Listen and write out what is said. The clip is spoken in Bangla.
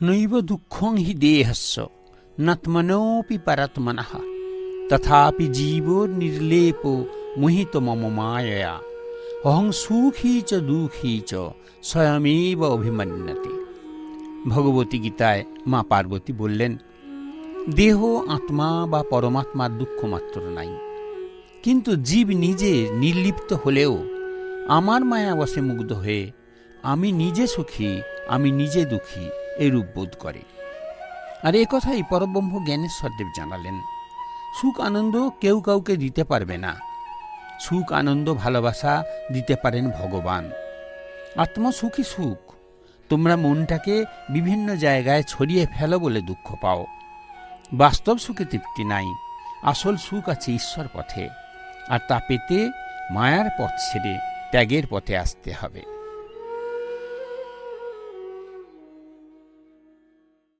নৈব দুঃখং হি দেহস্য নাত্মনোপি পরাত্মনঃ তথাপি জীব নির্লেপ মোহিত মম মায়য়া অহং সুখী চ দুঃখী চ স্বয়মেব অভিমন্যতে। ভগবতী গীতায় মা পার্বতী বললেন, দেহ, আত্মা বা পরমাত্মার দুঃখ মাত্র নাই, কিন্তু জীব নিজে নির্লিপ্ত হলেও আমার মায়াবশে মুগ্ধ হয়ে আমি নিজে সুখী, আমি নিজে দুঃখী এরূপ বোধ করে। আর এ কথাই পরব্রহ্ম জ্ঞানেশ্বরদেব জানালেন। সুখ আনন্দ কেউ কাউকে দিতে পারবে না। সুখ আনন্দ ভালোবাসা দিতে পারেন ভগবান। আত্মসুখই সুখ। তোমরা মনটাকে বিভিন্ন জায়গায় ছড়িয়ে ফেলো বলে দুঃখ পাও। বাস্তব সুখে তৃপ্তি নাই। আসল সুখ আছে ঈশ্বর পথে, আর তা পেতে মায়ার পথ ছেড়ে ত্যাগের পথে আসতে হবে।